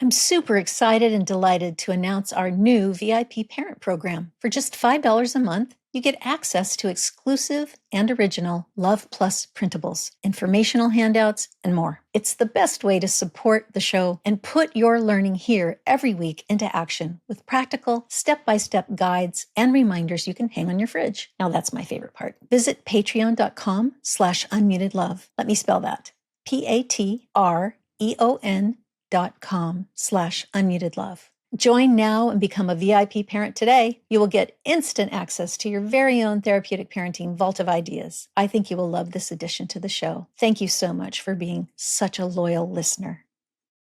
I'm super excited and delighted to announce our new VIP parent program. For just $5 a month, you get access to exclusive and original Love Plus printables, informational handouts, and more. It's the best way to support the show and put your learning here every week into action with practical, step-by-step guides and reminders you can hang on your fridge. Now that's my favorite part. Visit patreon.com/unmutedlove. Let me spell that. patreon.com/unmutedlove. Join now and become a VIP parent today. You will get instant access to your very own therapeutic parenting vault of ideas. I think you will love this addition to the show. Thank you so much for being such a loyal listener.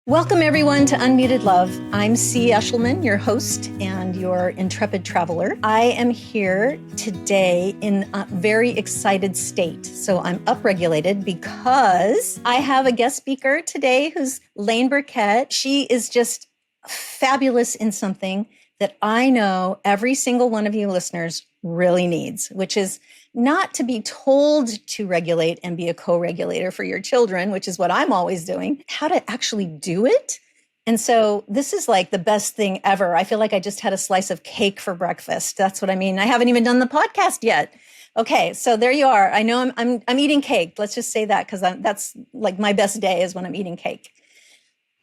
Welcome everyone to Unmuted Love. I'm C. Eshelman, your host and your intrepid traveler. I am here today in a very excited state. So I'm upregulated because I have a guest speaker today who's Layne Burkette. She is just fabulous in something that I know every single one of you listeners really needs, which is not to be told to regulate and be a co-regulator for your children, which is what I'm always doing, how to actually do it. And so this is like the best thing ever. I feel like I just had a slice of cake for breakfast. That's what I mean. I haven't even done the podcast yet. Okay, so there you are. I know I'm eating cake. Let's just say that because that's like my best day is when I'm eating cake.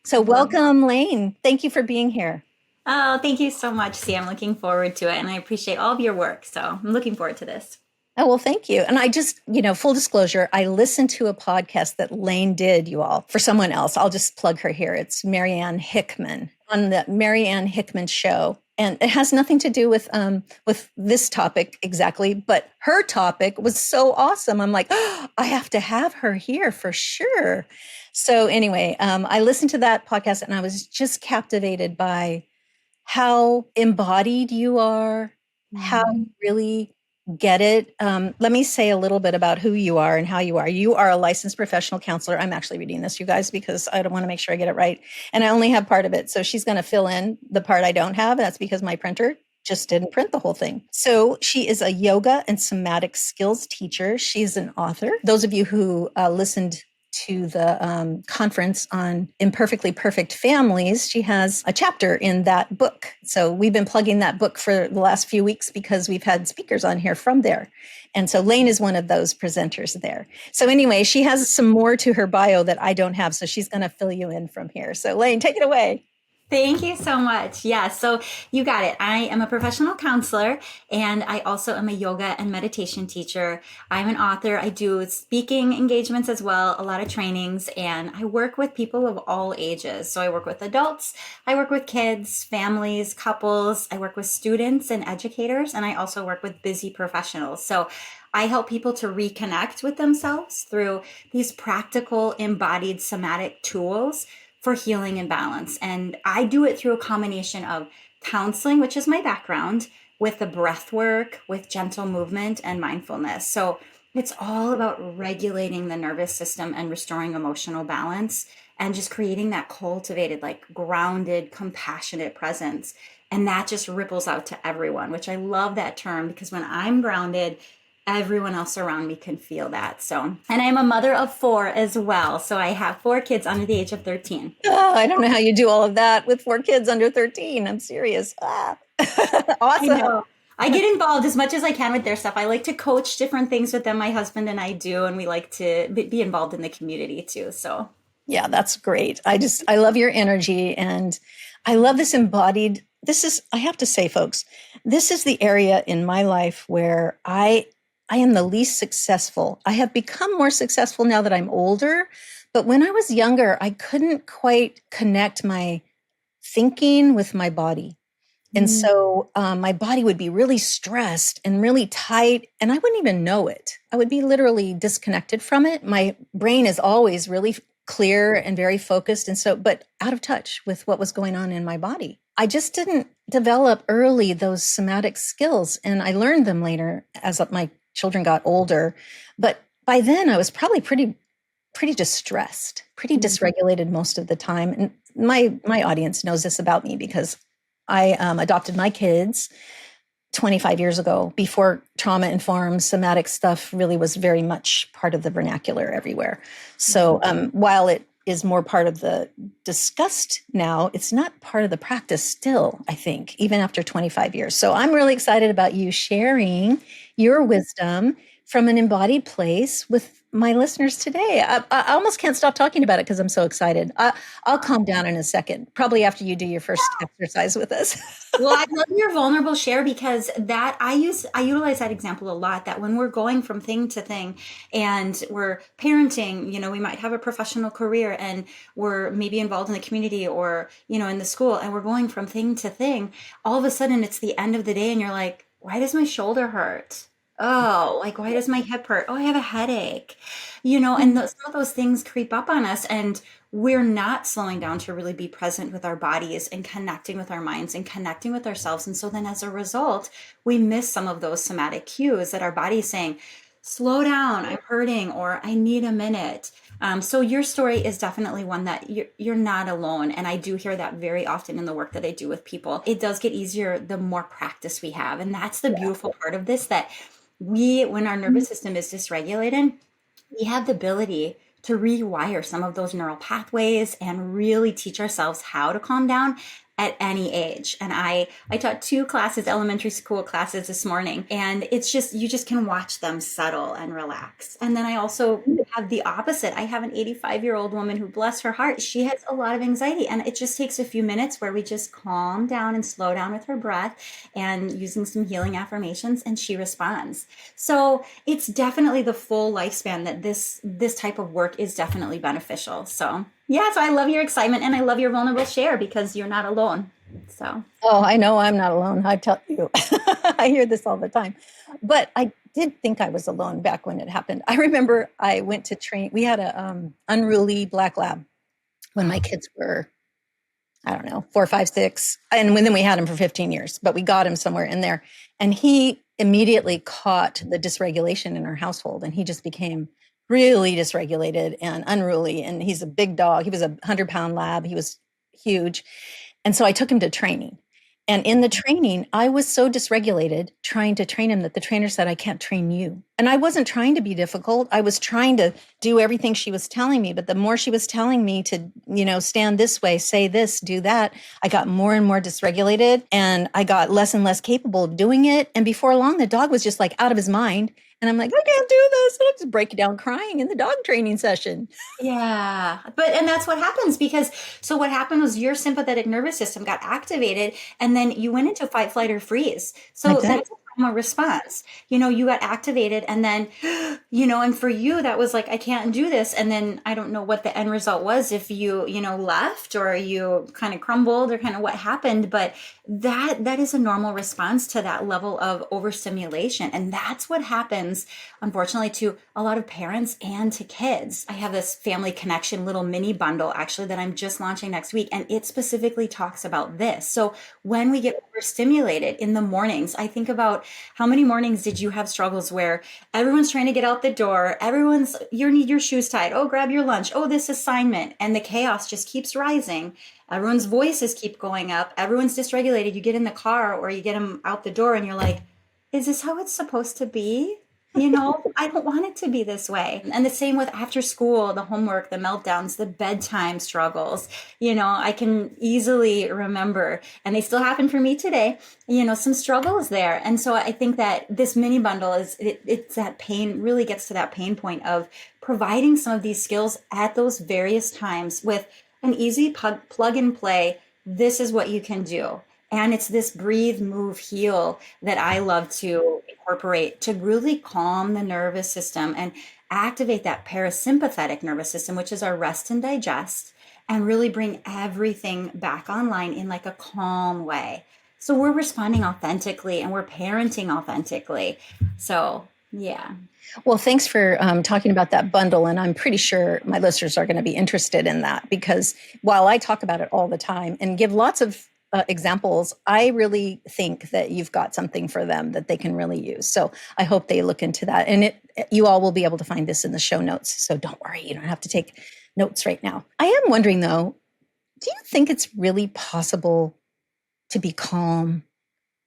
So welcome, Layne. Thank you for being here. Oh, thank you so much, C. I'm looking forward to it. And I appreciate all of your work. So I'm looking forward to this. Oh, well, thank you. And I just, full disclosure, I listened to a podcast that Layne did, you all, for someone else. I'll just plug her here. It's Marianne Hickman on the Marianne Hickman show. And it has nothing to do with this topic exactly, but her topic was so awesome. I'm like, oh, I have to have her here for sure. So anyway, I listened to that podcast and I was just captivated by how embodied you are, how you really get it. Let me say a little bit about who you are and how you are. You are a licensed professional counselor. I'm actually reading this, you guys, because I don't want to make sure I get it right. And I only have part of it. So she's going to fill in the part I don't have. That's because my printer just didn't print the whole thing. So she is a yoga and somatic skills teacher. She's an author. Those of you who listened to the conference on Imperfectly Perfect Families, she has a chapter in that book. So we've been plugging that book for the last few weeks because we've had speakers on here from there. And so Layne is one of those presenters there. So anyway, she has some more to her bio that I don't have. So she's going to fill you in from here. So Layne, take it away. Thank you so much. Yeah, so you got it. I am a professional counselor and I also am a yoga and meditation teacher. I'm an author. I do speaking engagements as well, a lot of trainings, and I work with people of all ages. So I work with adults, I work with kids, families, couples, I work with students and educators, and I also work with busy professionals. So I help people to reconnect with themselves through these practical embodied somatic tools for healing and balance. And I do it through a combination of counseling, which is my background, with the breath work, with gentle movement and mindfulness. So it's all about regulating the nervous system and restoring emotional balance and just creating that cultivated, like grounded, compassionate presence. And that just ripples out to everyone, which I love that term because when I'm grounded, everyone else around me can feel that. So, and I'm a mother of 4 as well. So I have 4 kids under the age of 13. Oh, I don't know how you do all of that with 4 kids under 13. I'm serious. Awesome. I get involved as much as I can with their stuff. I like to coach different things with them. My husband and I do, and we like to be involved in the community too. So yeah, that's great. I love your energy and I love this embodied. I have to say, folks, this is the area in my life where I am the least successful. I have become more successful now that I'm older, but when I was younger, I couldn't quite connect my thinking with my body. And so my body would be really stressed and really tight, and I wouldn't even know it. I would be literally disconnected from it. My brain is always really clear and very focused, but out of touch with what was going on in my body. I just didn't develop early those somatic skills, and I learned them later as my children got older. But by then I was probably pretty distressed, pretty dysregulated most of the time. And my audience knows this about me because I adopted my kids 25 years ago, before trauma-informed somatic stuff really was very much part of the vernacular everywhere. So while it is more part of the discussed now. It's not part of the practice still, I think, even after 25 years. So I'm really excited about you sharing your wisdom from an embodied place with my listeners today. I almost can't stop talking about it because I'm so excited. I'll calm down in a second, probably after you do your first exercise with us. Well, I love your vulnerable share because that I utilize that example a lot, that when we're going from thing to thing and we're parenting, we might have a professional career and we're maybe involved in the community or, in the school, and we're going from thing to thing. All of a sudden it's the end of the day and you're like, why does my shoulder hurt? Oh, like why does my hip hurt? Oh, I have a headache. And some of those things creep up on us, and we're not slowing down to really be present with our bodies and connecting with our minds and connecting with ourselves. And so then as a result, we miss some of those somatic cues that our body is saying, slow down, I'm hurting, or I need a minute. So your story is definitely one that you're not alone. And I do hear that very often in the work that I do with people. It does get easier the more practice we have. And that's the beautiful part of this, that when our nervous system is dysregulated, we have the ability to rewire some of those neural pathways and really teach ourselves how to calm down at any age. And I taught 2 classes, elementary school classes this morning, and it's just, you just can watch them settle and relax. And then I also have the opposite. I have an 85-year-old woman who, bless her heart, she has a lot of anxiety, and it just takes a few minutes where we just calm down and slow down with her breath and using some healing affirmations, and she responds. So it's definitely the full lifespan that this type of work is definitely beneficial. So yeah, so I love your excitement and I love your vulnerable share because you're not alone. So, oh, I know I'm not alone. I tell you, I hear this all the time. But I did think I was alone back when it happened. I remember I went to train. We had a unruly black lab when my kids were, I don't know, 4, 5, 6. And then we had him for 15 years, but we got him somewhere in there. And he immediately caught the dysregulation in our household. And he just became really dysregulated and unruly. And he's a big dog. He was a 100-pound lab. He was huge. And so I took him to training. And in the training, I was so dysregulated trying to train him that the trainer said, I can't train you. And I wasn't trying to be difficult. I was trying to do everything she was telling me. But the more she was telling me to, stand this way, say this, do that, I got more and more dysregulated and I got less and less capable of doing it. And before long, the dog was just like out of his mind. And I'm like, I can't do this. And I just break down crying in the dog training session. yeah, and that's what happens because, so what happened was your sympathetic nervous system got activated and then you went into fight, flight, or freeze. So that's a trauma response. You got activated and then, and for you, that was like, I can't do this. And then I don't know what the end result was, if you, left or you kind of crumbled or kind of what happened, but that is a normal response to that level of overstimulation. And that's what happens, unfortunately, to a lot of parents and to kids. I have this family connection little mini bundle actually that I'm just launching next week. And it specifically talks about this. So when we get overstimulated in the mornings, I think about how many mornings did you have struggles where everyone's trying to get out the door, you need your shoes tied, oh, grab your lunch, oh, this assignment, and the chaos just keeps rising. Everyone's voices keep going up. Everyone's dysregulated. You get in the car or you get them out the door and you're like, is this how it's supposed to be? I don't want it to be this way. And the same with after school, the homework, the meltdowns, the bedtime struggles. I can easily remember, and they still happen for me today, some struggles there. And so I think that this mini bundle it's that pain, really gets to that pain point of providing some of these skills at those various times with an easy plug and play. This is what you can do. And it's this breathe, move, heal that I love to incorporate to really calm the nervous system and activate that parasympathetic nervous system, which is our rest and digest, and really bring everything back online in like a calm way. So we're responding authentically and we're parenting authentically. So, yeah. Well, thanks for talking about that bundle. And I'm pretty sure my listeners are going to be interested in that because while I talk about it all the time and give lots of examples, I really think that you've got something for them that they can really use. So I hope they look into that. And you all will be able to find this in the show notes. So don't worry, you don't have to take notes right now. I am wondering though, do you think it's really possible to be calm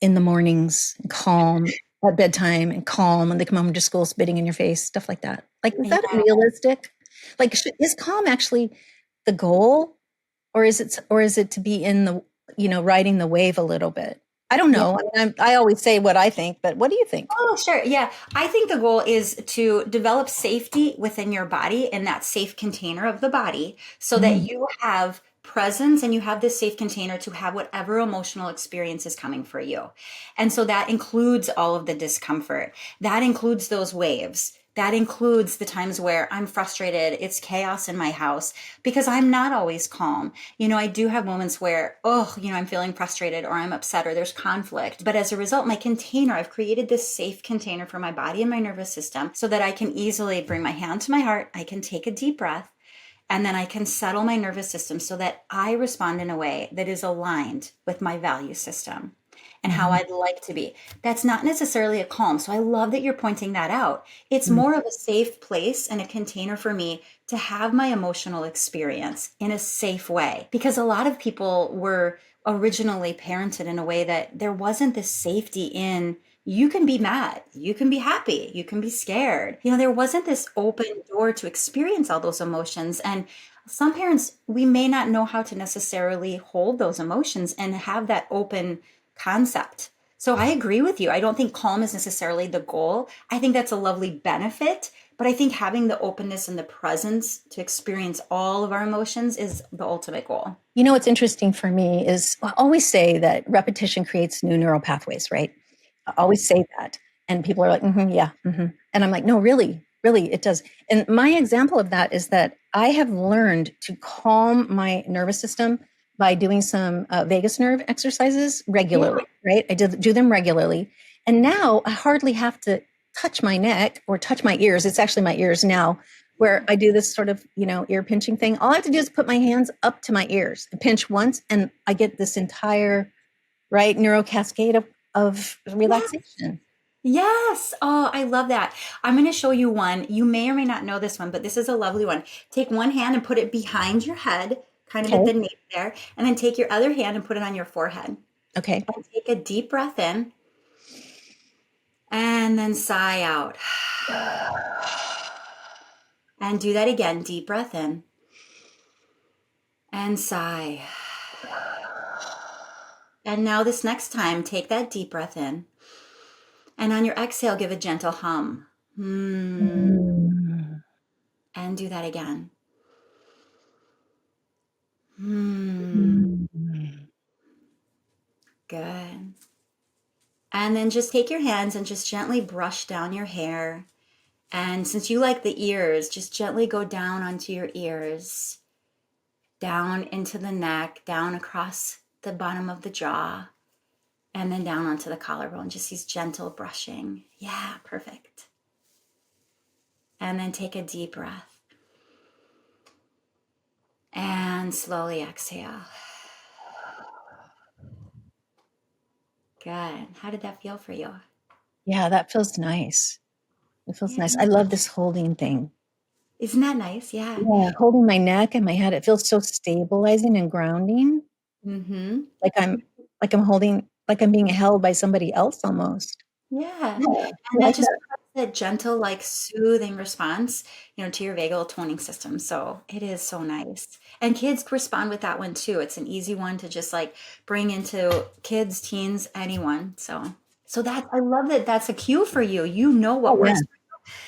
in the mornings, and calm at bedtime, and calm when they come home to school spitting in your face, stuff like that? Like, is that realistic? Like, is calm actually the goal, or is it to be in the, riding the wave a little bit? I don't Yeah. know. I mean, I always say what I think, but what do you think? Oh, sure. Yeah. I think the goal is to develop safety within your body in that safe container of the body so that Mm, you have presence and you have this safe container to have whatever emotional experience is coming for you. And so that includes all of the discomfort. That includes those waves. That includes the times where I'm frustrated, it's chaos in my house because I'm not always calm. I do have moments where, I'm feeling frustrated or I'm upset or there's conflict. But as a result, my container, I've created this safe container for my body and my nervous system so that I can easily bring my hand to my heart. I can take a deep breath and then I can settle my nervous system so that I respond in a way that is aligned with my value system and how mhm, I'd like to be. That's not necessarily a calm. So I love that you're pointing that out. It's mm. more of a safe place and a container for me to have my emotional experience in a safe way. Because a lot of people were originally parented in a way that there wasn't this safety in you can be mad, you can be happy, you can be scared. There wasn't this open door to experience all those emotions. And some parents, we may not know how to necessarily hold those emotions and have that open concept. So I agree with you. I don't think calm is necessarily the goal. I think that's a lovely benefit, but I think having the openness and the presence to experience all of our emotions is the ultimate goal. What's interesting for me is I always say that repetition creates new neural pathways, right? I always say that. And people are like, yeah. And I'm like, no, really, really, it does. And my example of that is that I have learned to calm my nervous system by doing some vagus nerve exercises Yeah. regularly, right? I do them regularly. And now I hardly have to touch my neck or touch my ears. It's actually my ears now where I do this sort of, ear pinching thing. All I have to do is put my hands up to my ears, pinch once, and I get this entire, right, neuro cascade of Yeah. relaxation. Yes. Oh, I love that. I'm going to show you one. You may or may not know this one, but this is a lovely one. Take one hand and put it behind your head, kind of at Okay. the nape there, and then take your other hand and put it on your forehead. Okay. And take a deep breath in and then sigh out. And do that again. Deep breath in and sigh. And now, this next time, take that deep breath in. And on your exhale, give a gentle hum. Mm. And do that again. Hmm. Mm. Good. And then just take your hands and just gently brush down your hair. And since you like the ears, just gently go down onto your ears, down into the neck, down across the bottom of the jaw, and then down onto the collarbone. Just these gentle brushing. Yeah, perfect. And then take a deep breath and slowly exhale. Good. How did that feel for you? Yeah, that feels nice. It feels Yeah. nice. I love this holding thing. Isn't that nice? Yeah. Yeah, holding my neck and my head. It feels so stabilizing and grounding. Mm-hmm. Like I'm being held by somebody else almost. Yeah. Yeah, I And that like just that. provides that gentle, like soothing response, to your vagal toning system. So it is so nice. And kids respond with that one too. It's an easy one to just like bring into kids, teens, anyone. So that I love that that's a cue for you. You know what Oh yeah, works.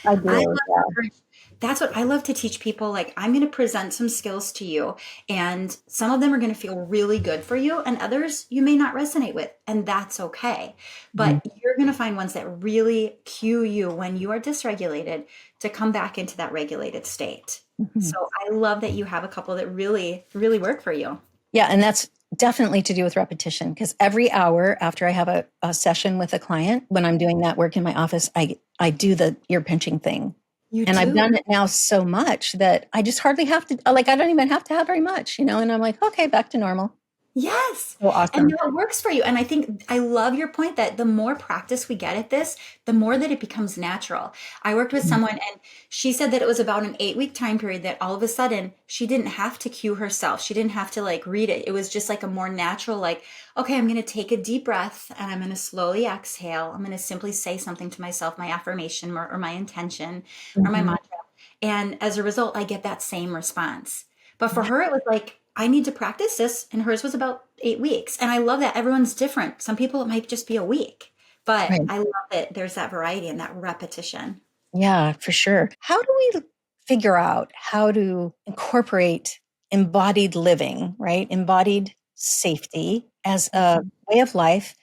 I I love do. to Yeah. encourage. That's what I love to teach people. Like, I'm going to present some skills to you, and some of them are going to feel really good for you, and others you may not resonate with, and that's okay. Mhm. But you're going to find ones that really cue you when you are dysregulated to come back into that regulated state. Mhm. So I love that you have a couple that really, really work for you. Yeah, and that's definitely to do with repetition because every hour after I have a session with a client, when I'm doing that work in my office, I do the ear pinching thing. You And I've do. done it now so much that I just hardly have to, like, I don't even have to have very much, and I'm like, okay, back to normal. Yes. So And awesome. now it works for you. And I think I love your point that the more practice we get at this, the more that it becomes natural. I worked with Mhm. someone and she said that it was about an 8 week time period that all of a sudden she didn't have to cue herself. She didn't have to like read it. It was just like a more natural, like, okay, I'm going to take a deep breath and I'm going to slowly exhale. I'm going to simply say something to myself, my affirmation or my intention or my Mhm. mantra. And as a result, I get that same response. But for her, it was like, I need to practice this. And hers was about 8 weeks. And I love that everyone's different. Some people, it might just be a week, but Right. I love that there's that variety and that repetition. Yeah, for sure. How do we figure out how to incorporate embodied living, right? Embodied safety as a way of life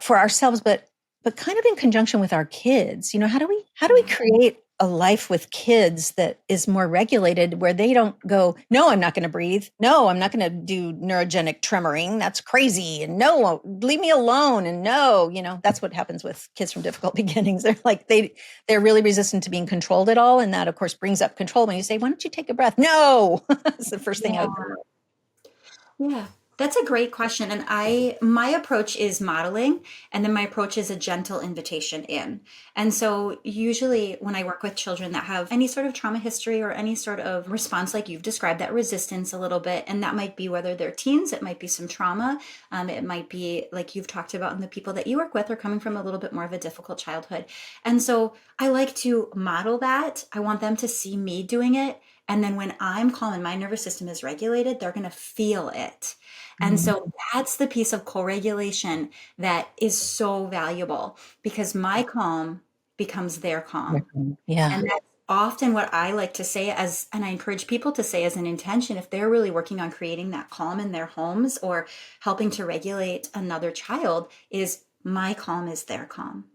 for ourselves, but kind of in conjunction with our kids. How do we create a life with kids that is more regulated, where they don't go, no, I'm not going to breathe, no, I'm not going to do neurogenic tremoring, that's crazy, and no, leave me alone, and no, that's what happens with kids from difficult beginnings. They're like, they're really resistant to being controlled at all, and that of course brings up control. When you say, why don't you take a breath, no, it's the first thing out of their mouth. Yeah, that's a great question. And my approach is modeling, and then my approach is a gentle invitation in. And so usually when I work with children that have any sort of trauma history or any sort of response, like you've described, that resistance a little bit, and that might be whether they're teens, it might be some trauma. It might be like you've talked about, and the people that you work with are coming from a little bit more of a difficult childhood. And so I like to model that. I want them to see me doing it. And then when I'm calm and my nervous system is regulated, they're going to feel it. And Mhm. so that's the piece of co-regulation that is so valuable, because my calm becomes their calm. Yeah. And that's often what I like to say as, and I encourage people to say as an intention, if they're really working on creating that calm in their homes or helping to regulate another child, is my calm is their calm.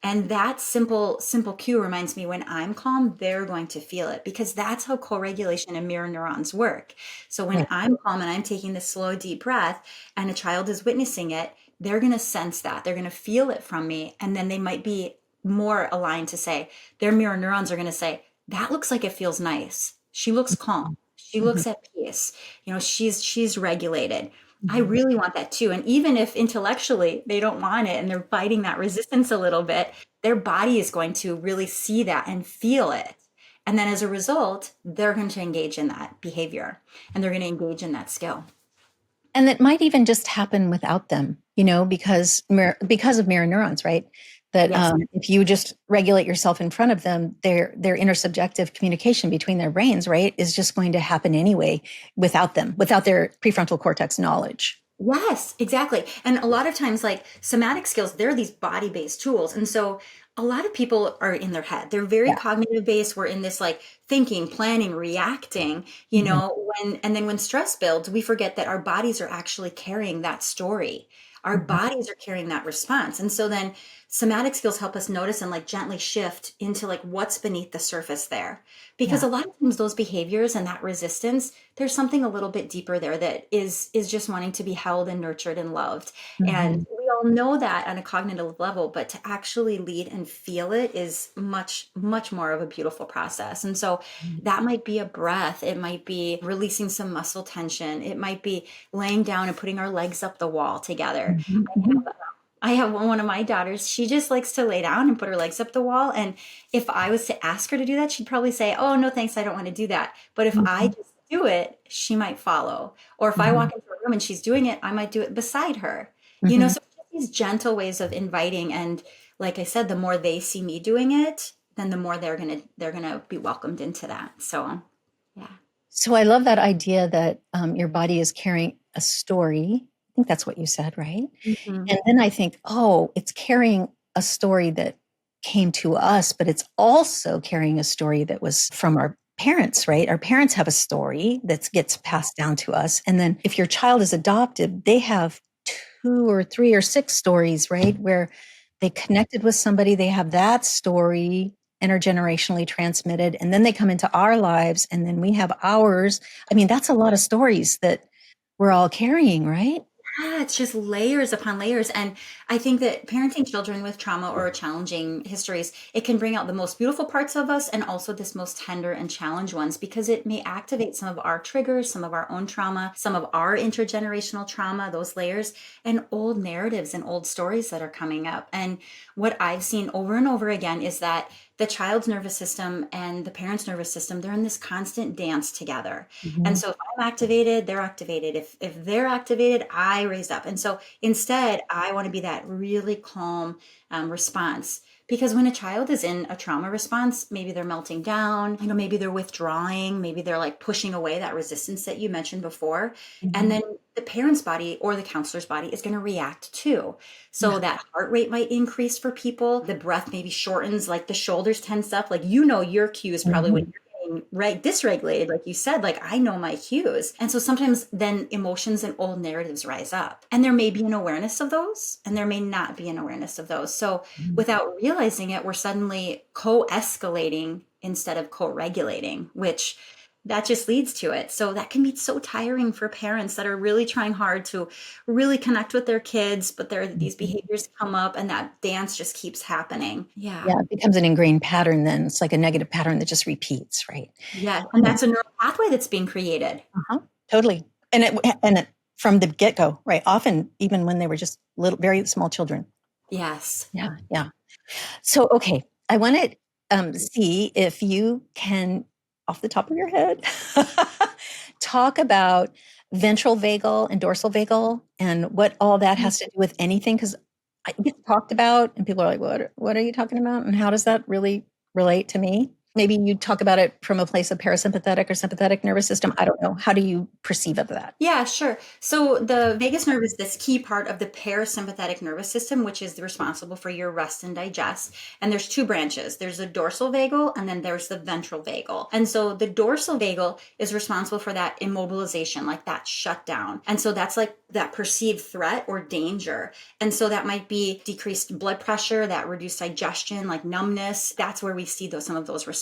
And that simple cue reminds me, when I'm calm, they're going to feel it, because that's how co-regulation and mirror neurons work. So when Right. I'm calm and I'm taking this slow, deep breath and a child is witnessing it, they're going to sense that. They're going to feel it from me. And then they might be more aligned to say, their mirror neurons are going to say, that looks like it feels nice. She looks calm. She Mhm. looks at peace. She's regulated. I Mhm. really want that too. And even if intellectually they don't want it and they're fighting that resistance a little bit, their body is going to really see that and feel it. And then as a result, they're going to engage in that behavior and they're going to engage in that skill. And it might even just happen without them, because of mirror neurons, right? That Yes. if you just regulate yourself in front of them, their intersubjective communication between their brains, right, is just going to happen anyway without them, without their prefrontal cortex knowledge. Yes, exactly. And a lot of times, like somatic skills, they're these body based tools. And so a lot of people are in their head. They're very Yeah. cognitive based. We're in this like thinking, planning, reacting, Mhm. and then when stress builds, we forget that our bodies are actually carrying that story. Our Mhm. bodies are carrying that response. And so then somatic skills help us notice and like gently shift into like what's beneath the surface there. Because Yeah. a lot of times those behaviors and that resistance, there's something a little bit deeper there that is just wanting to be held and nurtured and loved. And Mhm. we all know that on a cognitive level, but to actually lead and feel it is much, much more of a beautiful process. And so that might be a breath. It might be releasing some muscle tension. It might be laying down and putting our legs up the wall together. Mhm. Mhm. I have one of my daughters, she just likes to lay down and put her legs up the wall. And if I was to ask her to do that, she'd probably say, oh, no, thanks, I don't want to do that. But if I Mhm. just do it, she might follow. Or if I Mhm. walk into a room and she's doing it, I might do it beside her. Mhm. So just these gentle ways of inviting. And like I said, the more they see me doing it, then the more they're gonna be welcomed into that. So yeah. So I love that idea that your body is carrying a story. I think that's what you said, right? Mhm. And then I think, oh, it's carrying a story that came to us, but it's also carrying a story that was from our parents, right? Our parents have a story that gets passed down to us. And then if your child is adopted, they have two or three or six stories, right? Where they connected with somebody, they have that story intergenerationally transmitted, and then they come into our lives, and then we have ours. I mean, that's a lot of stories that we're all carrying, right? Yeah, it's just layers upon layers. And I think that parenting children with trauma or challenging histories, it can bring out the most beautiful parts of us and also this most tender and challenged ones, because it may activate some of our triggers, some of our own trauma, some of our intergenerational trauma, those layers, and old narratives and old stories that are coming up. And what I've seen over and over again is that the child's nervous system and the parent's nervous system, they're in this constant dance together. And Mhm. so if I'm activated, they're activated. If they're activated, I raise up. And so instead, I want to be that really calm response, Because when a child is in a trauma response, maybe they're melting down, maybe they're withdrawing, maybe they're like pushing away that resistance that you mentioned before. And then the parent's body or the counselor's body is going to react too. So that heart rate might increase for people. The breath maybe shortens, like the shoulders tense up. Like, your cue is probably when you're dysregulated, like you said. Like, I know my cues. And so sometimes then emotions and old narratives rise up, and there may be an awareness of those and there may not be an awareness of those. So without realizing it, we're suddenly co-escalating instead of co-regulating, which that just leads to it. So that can be so tiring for parents that are really trying hard to really connect with their kids, but these behaviors come up and that dance just keeps happening. Yeah. Yeah, it becomes an ingrained pattern then. It's like a negative pattern that just repeats, right? Yeah. And that's a neural pathway that's being created. Totally. And it from the get-go, right? Often even when they were just very small children. Yes. Yeah. Yeah. So, okay. I want to see if you can, off the top of your head, talk about ventral vagal and dorsal vagal and what all that has to do with anything. Because it gets talked about and people are like, what are you talking about? And how does that really relate to me? Maybe you talk about it from a place of parasympathetic or sympathetic nervous system. I don't know. How do you perceive of that? Yeah, sure. So the vagus nerve is this key part of the parasympathetic nervous system, which is responsible for your rest and digest. And there's two branches. There's the dorsal vagal and then there's the ventral vagal. And so the dorsal vagal is responsible for that immobilization, like that shutdown. And so that's like that perceived threat or danger. And so that might be decreased blood pressure, that reduced digestion, like numbness. That's where we see some of those responses.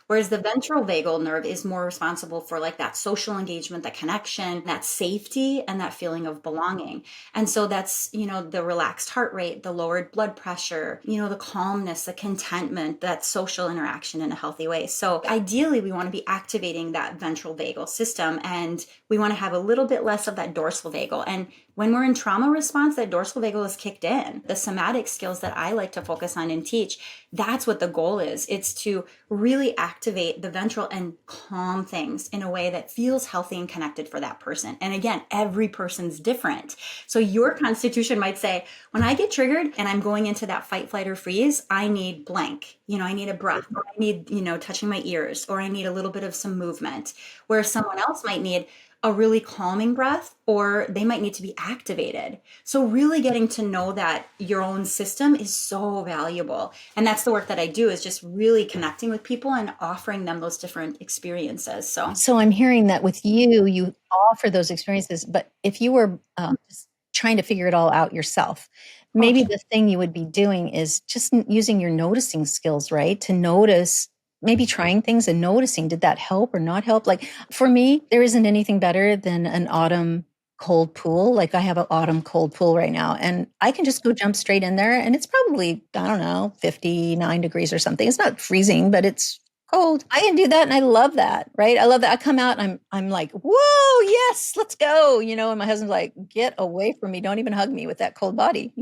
Whereas the ventral vagal nerve is more responsible for like that social engagement, that connection, that safety, and that feeling of belonging. And so that's, the relaxed heart rate, the lowered blood pressure, the calmness, the contentment, that social interaction in a healthy way. So ideally, we want to be activating that ventral vagal system, and we want to have a little bit less of that dorsal vagal. And when we're in trauma response, that dorsal vagal is kicked in. The somatic skills that I like to focus on and teach, that's what the goal is. It's to really activate the ventral and calm things in a way that feels healthy and connected for that person. And again, every person's different. So your constitution might say, when I get triggered and I'm going into that fight, flight, or freeze, I need blank. I need a breath, or I need, touching my ears, or I need a little bit of some movement. Where someone else might need a really calming breath, or they might need to be activated. So really getting to know that your own system is so valuable. And that's the work that I do, is just really connecting with people and offering them those different experiences. So I'm hearing that with you offer those experiences, but if you were just trying to figure it all out yourself, maybe the thing you would be doing is just using your noticing skills, right? To notice, maybe trying things and noticing, did that help or not help? Like for me, there isn't anything better than an autumn cold pool. Like I have an autumn cold pool right now, and I can just go jump straight in there, and it's probably, I don't know, 59 degrees or something. It's not freezing, but it's cold. I can do that, and I love that, right? I love that. I come out and I'm like, whoa, yes, let's go, and my husband's like, get away from me. Don't even hug me with that cold body,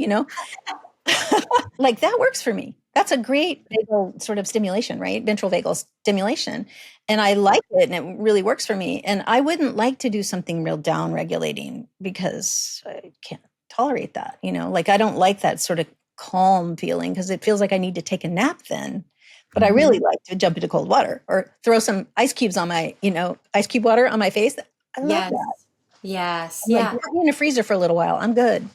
Like that works for me. That's a great vagal sort of stimulation, right? Ventral vagal stimulation. And I like it, and it really works for me. And I wouldn't like to do something real down regulating because I can't tolerate that, like I don't like that sort of calm feeling because it feels like I need to take a nap then. But I really like to jump into cold water or throw some ice cubes on my, ice cube water on my face. I love that. Yes. Like, put me in a freezer for a little while. I'm good.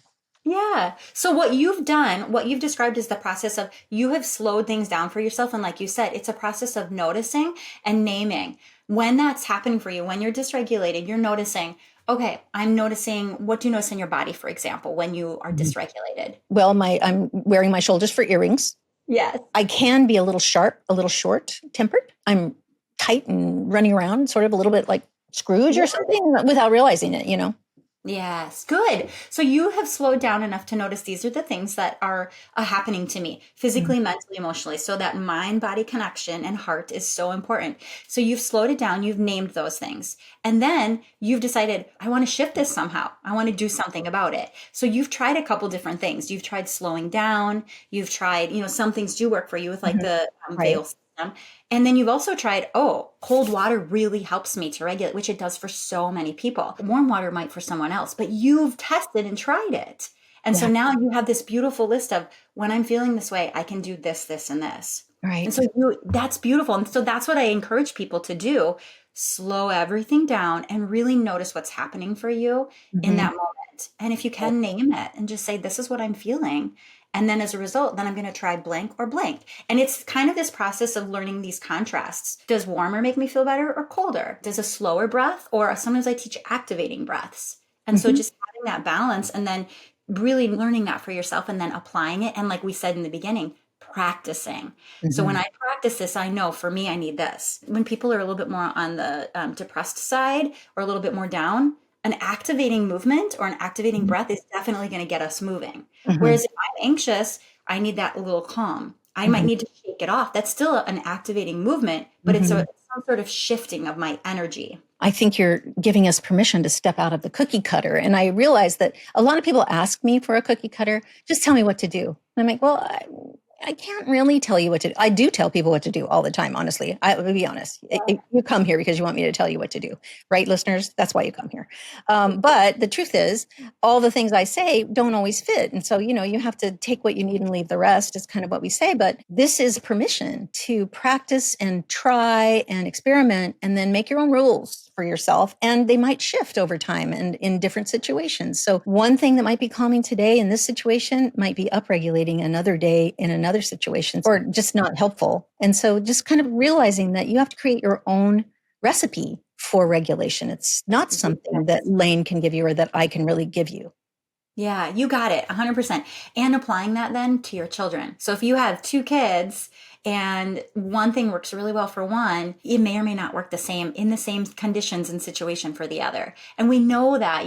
Yeah. So what you've done, what you've described is the process of, you have slowed things down for yourself. And like you said, it's a process of noticing and naming. When that's happening for you, when you're dysregulated, you're noticing, okay, I'm noticing, what do you notice in your body, for example, when you are dysregulated? Well, I'm wearing my shoulders for earrings. Yes. I can be a little sharp, a little short-tempered. I'm tight and running around, sort of a little bit like Scrooge or something without realizing it, Yes, good. So you have slowed down enough to notice these are the things that are happening to me physically, mentally, emotionally. So that mind-body connection and heart is so important. So you've slowed it down. You've named those things. And then you've decided, I want to shift this somehow. I want to do something about it. So you've tried a couple different things. You've tried slowing down. You've tried, some things do work for you with like the vagal system. And then you've also tried, cold water really helps me to regulate, which it does for so many people. Warm water might for someone else, but you've tested and tried it. And so Yeah. now you have this beautiful list of when I'm feeling this way, I can do this, this, and this. And Right. so that's beautiful. And so that's what I encourage people to do. Slow everything down and really notice what's happening for you in Hmm. that moment. And if you can name it and just say, this is what I'm feeling. And then as a result, then I'm going to try blank or blank. And it's kind of this process of learning these contrasts. Does warmer make me feel better or colder? Does a slower breath, or sometimes I teach activating breaths. And so Hmm. just having that balance and then really learning that for yourself and then applying it. And like we said in the beginning, practicing. So when Hmm. I practice this, I know for me, I need this. When people are a little bit more on the depressed side or a little bit more down, an activating movement or an activating breath is definitely going to get us moving. Hmm. Whereas if I'm anxious, I need that little calm. I might Hmm. need to shake it off. That's still an activating movement, but it's Hmm. some sort of shifting of my energy. I think you're giving us permission to step out of the cookie cutter. And I realize that a lot of people ask me for a cookie cutter, just tell me what to do. And I'm like, well, I can't really tell you what to do. I do tell people what to do all the time, honestly. I will be honest. You come here because you want me to tell you what to do, right, listeners? That's why you come here. But the truth is, all the things I say don't always fit. And so, you have to take what you need and leave the rest, is kind of what we say. But this is permission to practice and try and experiment and then make your own rules for yourself. And they might shift over time and in different situations. So one thing that might be calming today in this situation might be upregulating another day in another situation, or just not helpful. And so just kind of realizing that you have to create your own recipe for regulation. It's not something that Layne can give you or that I can really give you. Yeah, you got it, 100%. And applying that then to your children. So if you have two kids and one thing works really well for one, it may or may not work the same in the same conditions and situation for the other. And we know that,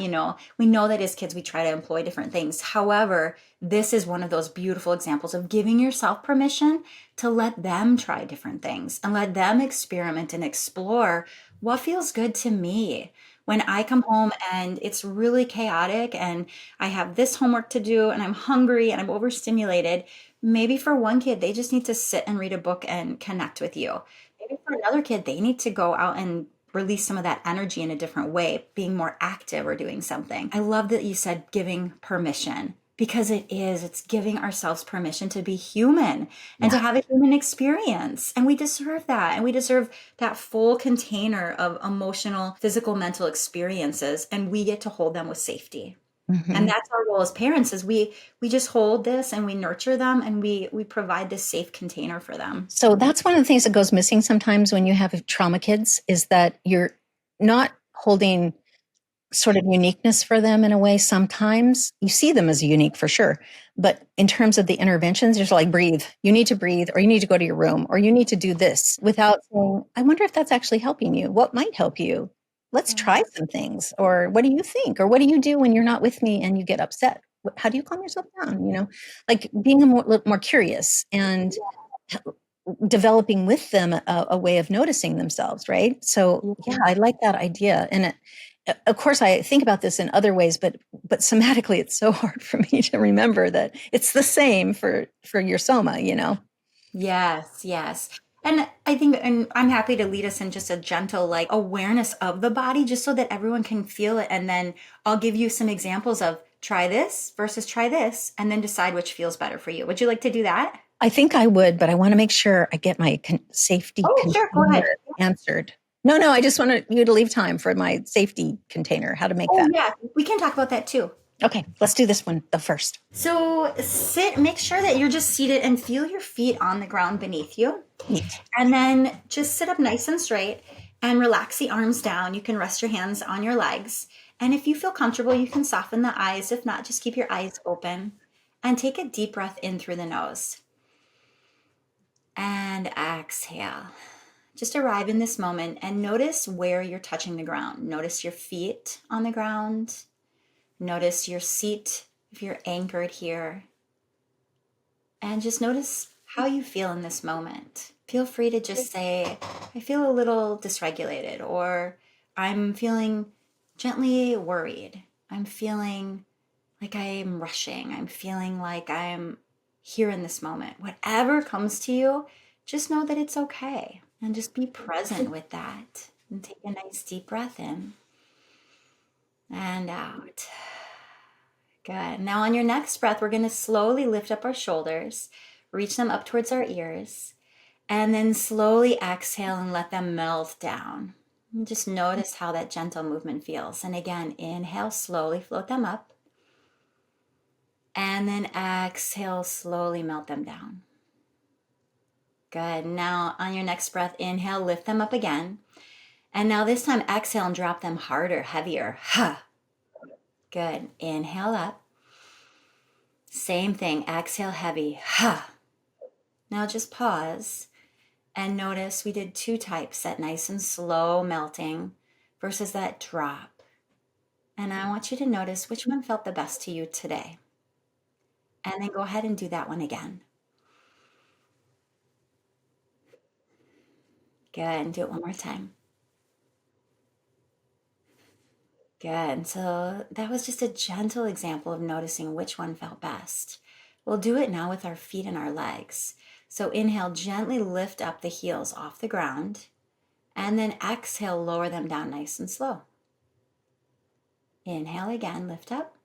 we know that as kids we try to employ different things. However, this is one of those beautiful examples of giving yourself permission to let them try different things and let them experiment and explore what feels good to me. When I come home and it's really chaotic and I have this homework to do and I'm hungry and I'm overstimulated, maybe for one kid, they just need to sit and read a book and connect with you. Maybe for another kid, they need to go out and release some of that energy in a different way, being more active or doing something. I love that you said giving permission, because it's giving ourselves permission to be human and to Yeah. have a human experience. And we deserve that. And we deserve that full container of emotional, physical, mental experiences. And we get to hold them with safety. And Mm-hmm. that's our role as parents, is we just hold this and we nurture them and we provide this safe container for them. So that's one of the things that goes missing sometimes when you have trauma kids, is that you're not holding sort of uniqueness for them in a way. Sometimes you see them as unique for sure. But in terms of the interventions, you're like, breathe. You need to breathe, or you need to go to your room, or you need to do this, without saying, I wonder if that's actually helping you. What might help you? Let's Yeah. try some things. Or what do you think? Or what do you do when you're not with me and you get upset? How do you calm yourself down? Like being little more curious and developing with them a way of noticing themselves, right? So yeah, I like that idea. And of course I think about this in other ways, but somatically it's so hard for me to remember that it's the same for your soma. Yes, yes. And I think, and I'm happy to lead us in just a gentle, like, awareness of the body, just so that everyone can feel it. And then I'll give you some examples of try this versus try this, and then decide which feels better for you. Would you like to do that? I think I would, but I want to make sure I get my safety Oh, sure. Go container ahead. answered. No, I just wanted you to leave time for my safety container, how to make Oh, that. yeah. We can talk about that too. Okay, let's do this one the first. So make sure that you're just seated and feel your feet on the ground beneath you. Neat. And then just sit up nice and straight and relax the arms down. You can rest your hands on your legs. And if you feel comfortable, you can soften the eyes. If not, just keep your eyes open and take a deep breath in through the nose. And exhale. Just arrive in this moment and notice where you're touching the ground. Notice your feet on the ground. Notice your seat if you're anchored here. And just notice how you feel in this moment. Feel free to just say, I feel a little dysregulated, or I'm feeling gently worried. I'm feeling like I'm rushing. I'm feeling like I'm here in this moment. Whatever comes to you, just know that it's okay. And just be present with that. And take a nice deep breath in and out. Good. Now, on your next breath, we're going to slowly lift up our shoulders, reach them up towards our ears, and then slowly exhale and let them melt down. And just notice how that gentle movement feels. And again, inhale, slowly float them up. And then exhale, slowly melt them down. Good. Now, on your next breath, inhale, lift them up again. And now this time, exhale and drop them harder, heavier. Ha. Good. Inhale up. Same thing. Exhale heavy. Ha. Now just pause and notice we did two types, that nice and slow melting versus that drop. And I want you to notice which one felt the best to you today. And then go ahead and do that one again. Good. And do it one more time. Good. So that was just a gentle example of noticing which one felt best. We'll do it now with our feet and our legs. So inhale, gently lift up the heels off the ground, and then exhale, lower them down nice and slow. Inhale again, lift up,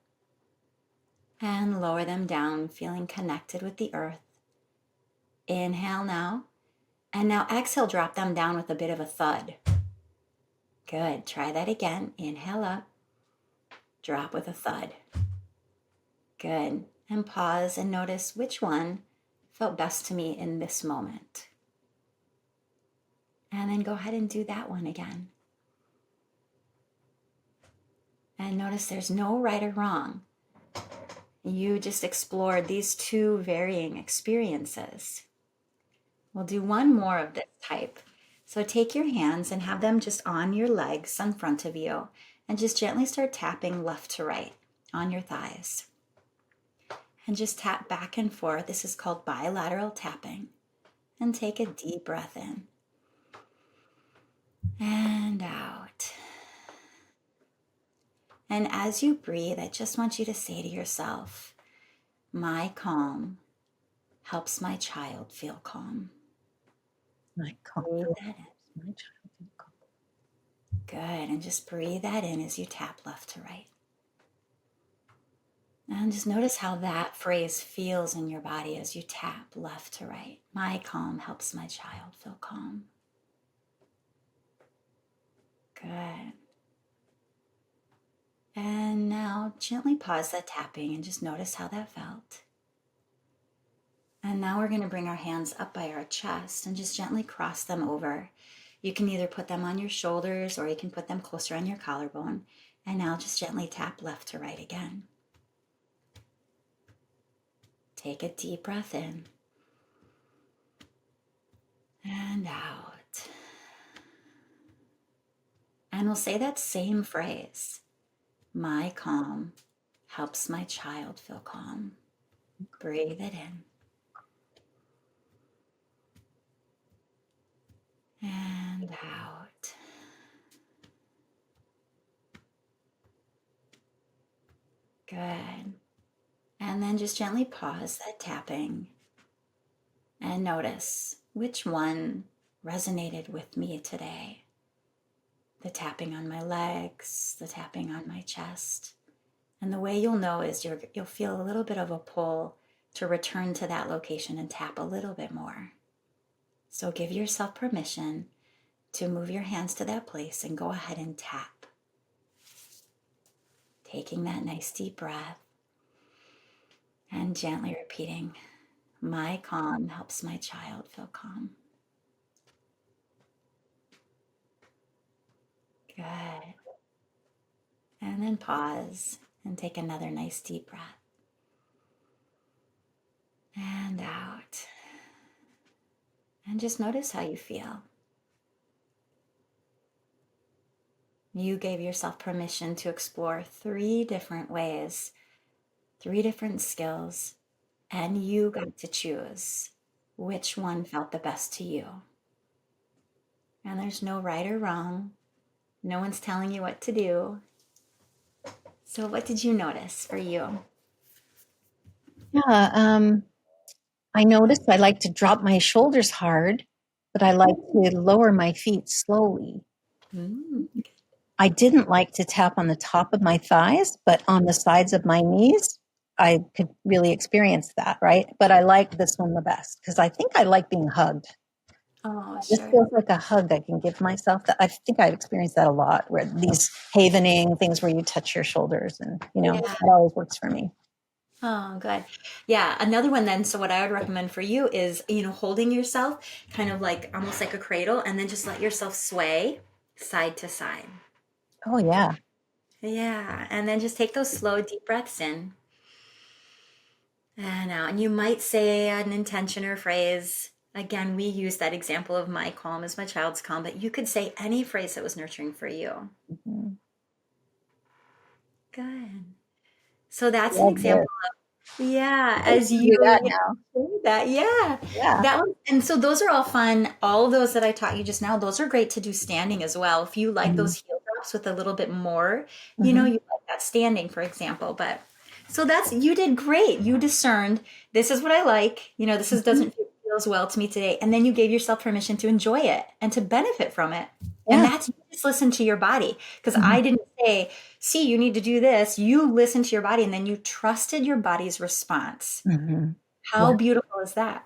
and lower them down, feeling connected with the earth. Inhale now, and now exhale, drop them down with a bit of a thud. Good. Try that again. Inhale up, drop with a thud. Good. And pause and notice which one felt best to me in this moment. And then go ahead and do that one again. And notice there's no right or wrong. You just explored these two varying experiences. We'll do one more of this type. So take your hands and have them just on your legs in front of you, and just gently start tapping left to right on your thighs. And just tap back and forth. This is called bilateral tapping. And take a deep breath in and out. And as you breathe, I just want you to say to yourself, my calm helps my child feel calm. My calm. Breathe that in. My child feel calm. Good. And just breathe that in as you tap left to right. And just notice how that phrase feels in your body as you tap left to right. My calm helps my child feel calm. Good. And now gently pause that tapping and just notice how that felt. And now we're going to bring our hands up by our chest and just gently cross them over. You can either put them on your shoulders or you can put them closer on your collarbone. And now just gently tap left to right again. Take a deep breath in and out. And we'll say that same phrase. My calm helps my child feel calm. Breathe it in. And out. Good. And then just gently pause that tapping and notice which one resonated with me today. The tapping on my legs, the tapping on my chest. And the way you'll know is you'll feel a little bit of a pull to return to that location and tap a little bit more. So give yourself permission to move your hands to that place and go ahead and tap. Taking that nice deep breath and gently repeating, my calm helps my child feel calm. Good. And then pause and take another nice deep breath. And out. And just notice how you feel. You gave yourself permission to explore 3 different ways, 3 different skills, and you got to choose which one felt the best to you. And there's no right or wrong. No one's telling you what to do. So what did you notice for you? Yeah, I noticed I like to drop my shoulders hard, but I like to lower my feet slowly. Mm. I didn't like to tap on the top of my thighs, but on the sides of my knees, I could really experience that, right? But I like this one the best because I think I like being hugged. Oh, This sure. feels like a hug I can give myself. That I think I've experienced that a lot, where these havening things where you touch your shoulders, and Yeah. it always works for me. Oh, good. Yeah, another one then. So what I would recommend for you is, holding yourself kind of like almost like a cradle and then just let yourself sway side to side. Oh yeah. Yeah, and then just take those slow, deep breaths in and out. And you might say an intention or phrase. Again, we use that example of my calm is my child's calm, but you could say any phrase that was nurturing for you. Mhm. Good. So that's an Love this. example. Yeah, I as can you do that now. say that, yeah, Yeah. that one. And so those are all fun. All of those that I taught you just now, those are great to do standing as well. If you like Mhm. those heel drops with a little bit more, Mhm. you like that standing, for example. But so that's you did great. You discerned this is what I like. This is Mhm. doesn't feel as well to me today, and then you gave yourself permission to enjoy it and to benefit from it. And Yeah. that's you just listen to your body because Mhm. I didn't say see, you need to do this. You listened to your body and then you trusted your body's response. Mhm. How beautiful is that?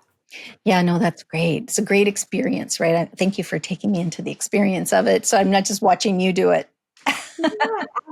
Yeah, no, that's great. It's a great experience, right? Thank you for taking me into the experience of it. So I'm not just watching you do it. Yeah,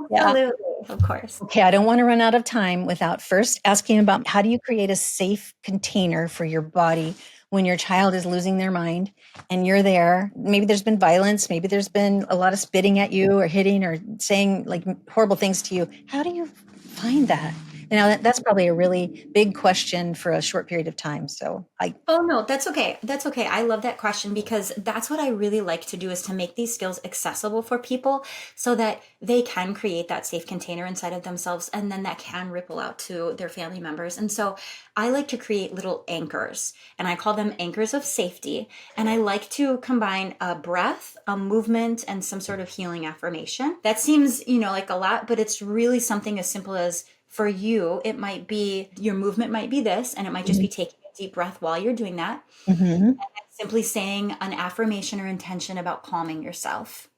Yeah. absolutely. Of course. Okay, I don't want to run out of time without first asking about how do you create a safe container for your body when your child is losing their mind and you're there. Maybe there's been violence, maybe there's been a lot of spitting at you or hitting or saying like horrible things to you. How do you find that? That's probably a really big question for a short period of time. So I Oh no, that's okay. That's okay. I love that question because that's what I really like to do is to make these skills accessible for people so that they can create that safe container inside of themselves and then that can ripple out to their family members. And so I like to create little anchors and I call them anchors of safety. And I like to combine a breath, a movement, and some sort of healing affirmation. That seems, like a lot, but it's really something as simple as for you, it might be your movement might be this, and it might just be taking a deep breath while you're doing that. Mhm. Simply saying an affirmation or intention about calming yourself.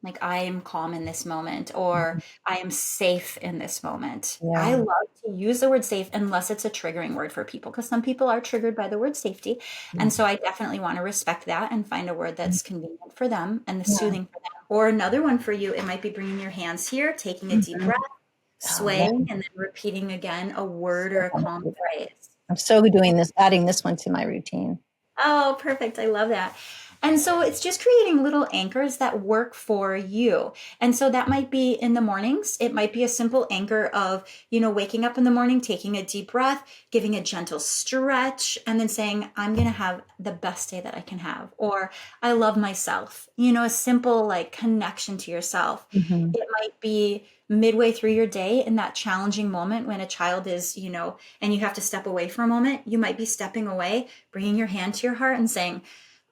Like, I am calm in this moment, or I am safe in this moment. I Yeah. love to use the word safe unless it's a triggering word for people, because some people are triggered by the word safety. And so I definitely want to respect that and find a word that's convenient for them and the Yeah. soothing for them. Or another one for you, it might be bringing your hands here, taking a deep Mhm. breath, Oh, yeah. swaying, and then repeating again a word or So a gonna calm do that. phrase. I'm so doing this, adding this one to my routine. Oh, perfect. I love that. And so it's just creating little anchors that work for you. And so that might be in the mornings. It might be a simple anchor of, waking up in the morning, taking a deep breath, giving a gentle stretch, and then saying, I'm going to have the best day that I can have. Or I love myself. A simple like connection to yourself. Mhm. It might be midway through your day in that challenging moment when a child is, and you have to step away for a moment. You might be stepping away, bringing your hand to your heart and saying,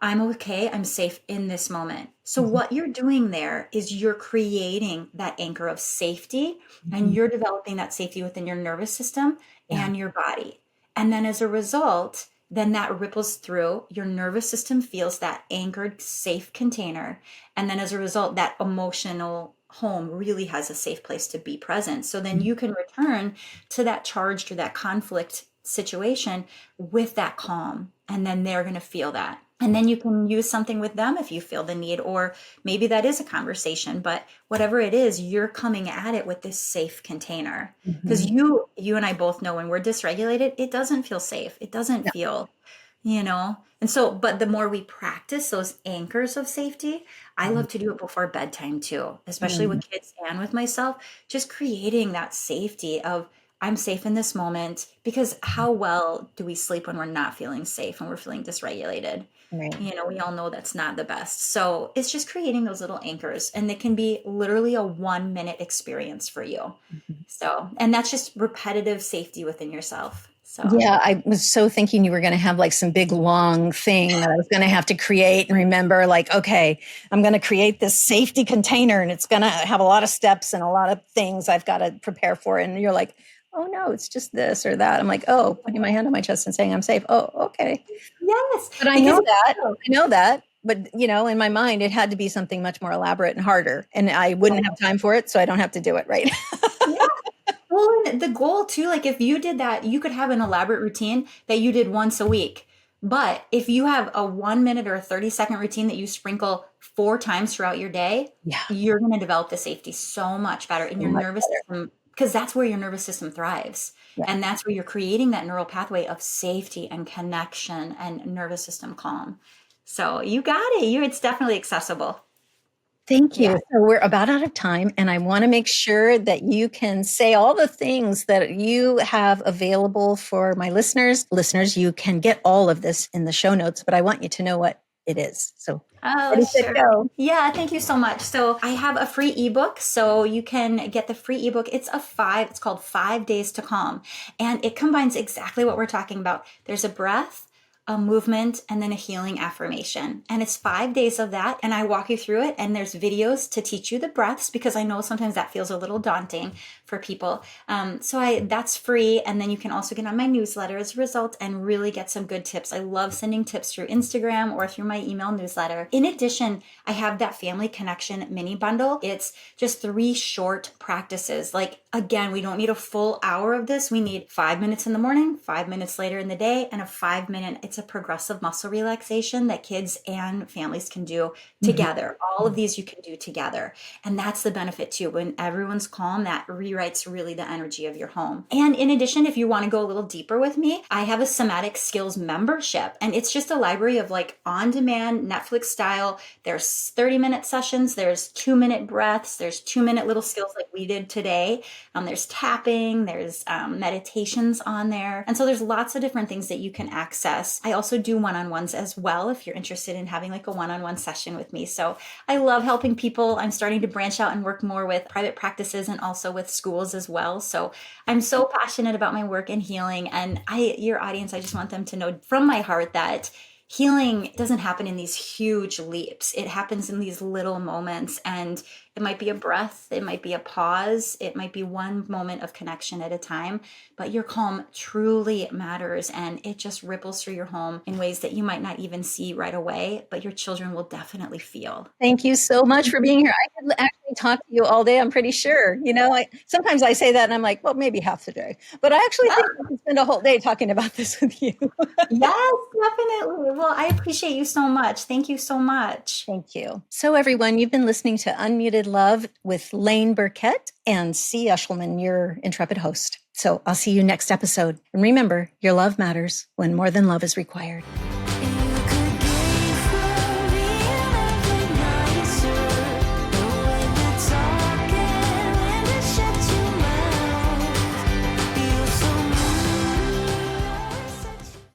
I'm okay. I'm safe in this moment. So, Mhm. what you're doing there is you're creating that anchor of safety and Mhm. you're developing that safety within your nervous system Yeah. and your body. And then, as a result, then that ripples through your nervous system, feels that anchored, safe container. And then, as a result, that emotional home really has a safe place to be present. So then you can return to that charged or that conflict situation with that calm. And then they're going to feel that. And then you can use something with them if you feel the need, or maybe that is a conversation, but whatever it is, you're coming at it with this safe container. Because Mhm. you and I both know when we're dysregulated, it doesn't feel safe. It doesn't Yeah. feel, And so, but the more we practice those anchors of safety, I love to do it before bedtime too, especially Mhm. with kids and with myself, just creating that safety of I'm safe in this moment because how well do we sleep when we're not feeling safe, when we're feeling dysregulated? Right. We all know that's not the best. So it's just creating those little anchors, and they can be literally a 1 minute experience for you. Mhm. So, and that's just repetitive safety within yourself. So, Yeah, I was so thinking you were going to have like some big long thing that I was going to have to create and remember, like, okay, I'm going to create this safety container and it's going to have a lot of steps and a lot of things I've got to prepare for. And you're like, oh no, it's just this or that. I'm like, oh, putting my hand on my chest and saying I'm safe. Oh, okay. yes, But I know because that. I know that. But, in my mind, it had to be something much more elaborate and harder. And I wouldn't have time for it, so I don't have to do it, right? Yeah. Well, and the goal too, like if you did that, you could have an elaborate routine that you did once a week. But if you have a 1 minute or a 30-second routine that you sprinkle 4 times throughout your day, Yeah. you're going to develop the safety so much better in So your much nervous better. system, because that's where your nervous system thrives. Yeah. And that's where you're creating that neural pathway of safety and connection and nervous system calm. So you got it. It's definitely accessible. Thank you. Yeah. So we're about out of time, and I want to make sure that you can say all the things that you have available for my listeners. Listeners, you can get all of this in the show notes, but I want you to know what it is. So Oh, ready, set, sure. go. Yeah, thank you so much. So I have a free ebook. So you can get the free ebook. It's called 5 Days to Calm. And it combines exactly what we're talking about. There's a breath, a movement, and then a healing affirmation. And it's 5 days of that. And I walk you through it. And there's videos to teach you the breaths, because I know sometimes that feels a little daunting for people. That's free. And then you can also get on my newsletter as a result and really get some good tips. I love sending tips through Instagram or through my email newsletter. In addition, I have that family connection mini bundle. It's just 3 short practices. Like, again, we don't need a full hour of this. We need 5 minutes in the morning, 5 minutes later in the day, and a 5 minute. It's a progressive muscle relaxation that kids and families can do together. All of these you can do together. And that's the benefit too. When everyone's calm, that rewrites really the energy of your home. And in addition, if you want to go a little deeper with me, I have a Somatic Skills membership. And it's just a library of like on-demand Netflix style. There's 30-minute sessions, there's 2-minute breaths, there's 2-minute little skills like we did today. There's tapping, there's meditations on there. And so there's lots of different things that you can access. I also do one-on-ones as well if you're interested in having like a one-on-one session with me. So I love helping people. I'm starting to branch out and work more with private practices and also with schools as well. So I'm so passionate about my work in healing. And your audience, I just want them to know from my heart that healing doesn't happen in these huge leaps. It happens in these little moments, and it might be a breath, it might be a pause, it might be one moment of connection at a time, but your calm truly matters, and it just ripples through your home in ways that you might not even see right away, but your children will definitely feel. Thank you so much for being here. I could actually talk to you all day, I'm pretty sure. Sometimes I say that and I'm like, well, maybe half the day. But I actually think I could spend a whole day talking about this with you. Yes, definitely. Well, I appreciate you so much. Thank you so much. Thank you. So everyone, you've been listening to Unmuted Love with Layne Burkette and C. Eshelman, your intrepid host. So I'll see you next episode. And remember, your love matters when more than love is required.